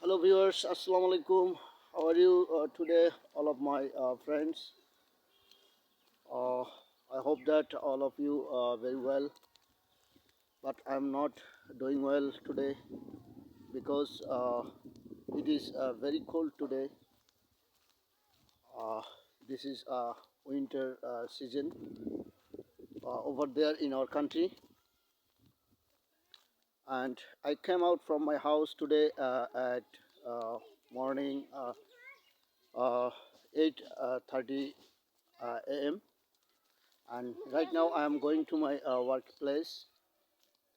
Hello viewers, Assalamu alaikum. How are you today, all of my friends? Uh, I hope that all of you are very well, but I'm not doing well today because it is very cold today. Uh, this is winter season over there in our country, and I came out from my house today at morning 8:30 a.m. and right now I am going to my workplace,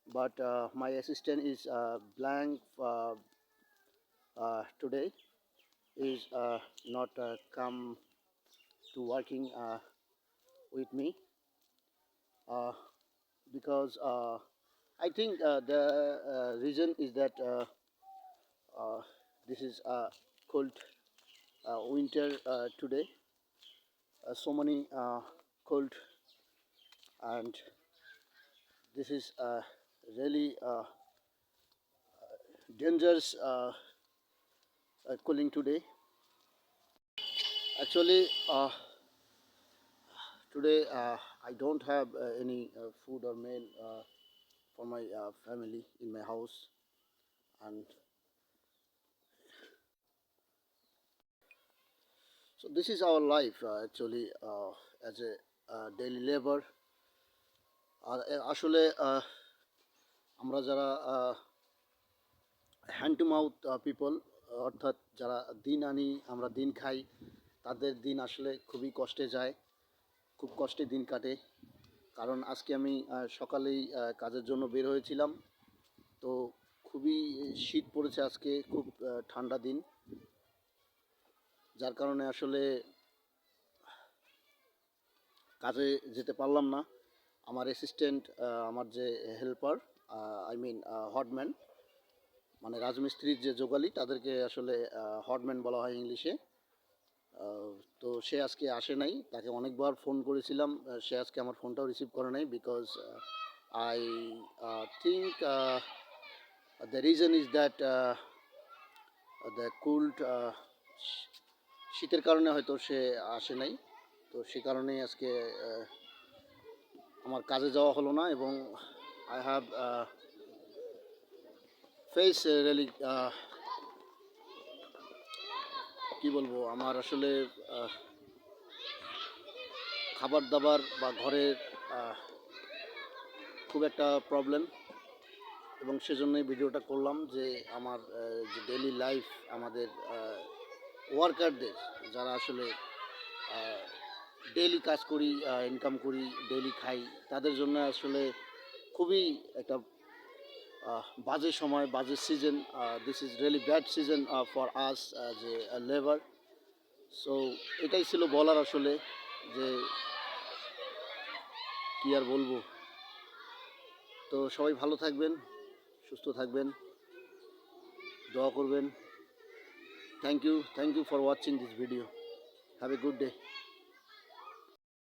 but my assistant is blank today, is not come to working with me uh, because I think the reason is that uh, this is cold winter today, so many cold, and this is really dangerous cooling today. Actually, today I don't have any food or meal for my family in my house, and so this is our life actually as a daily labor. আসলে আমরা যারা hand to mouth people, অর্থাৎ যারা দিন আনি আমরা দিন খাই, তাদের দিন আসলে খুবই কষ্টে যায়, খুব কষ্টে দিন কাটে। কারণ আজকে আমি সকালেই কাজের জন্য বের হয়েছিলাম, তো খুবই শীত পড়েছে আজকে, খুব ঠান্ডা দিন, যার কারণে আসলে কাজে যেতে পারলাম না। আমার অ্যাসিস্ট্যান্ট, আমার যে হেল্পার, আই মিন হডম্যান, মানে রাজমিস্ত্রির যে যোগালি, তাদেরকে আসলে হডম্যান বলা হয় ইংলিশে। তো সে আজকে আসে নাই, তাকে অনেকবার ফোন করেছিলাম, সে আজকে আমার ফোনটাও রিসিভ করে নাই, because I think the reason is that the cooled, শীতের কারণে হয়তো সে আসে নাই। তো সে কারণেই আজকে আমার কাজে যাওয়া হলো না, এবং আই হ্যাভ ফেস রিয়েলি, কী বলবো, আমার আসলে খাবার দাবার বা ঘরের খুব একটা প্রবলেম, এবং সেজন্যই ভিডিওটা করলাম যে আমার যে ডেইলি লাইফ, আমাদের ওয়ার্কারদের, যারা আসলে ডেইলি কাজ করি, ইনকাম করি, ডেইলি খাই, তাদের জন্য আসলে খুবই একটা বাজে সময়, বাজে season. This is really bad season for us as a labour. So এটাই ছিল বলার আসলে, যে কী আর বলবো। তো সবাই ভালো থাকবেন, সুস্থ থাকবেন, দোয়া করবেন। Thank you for watching this video. Have a good day.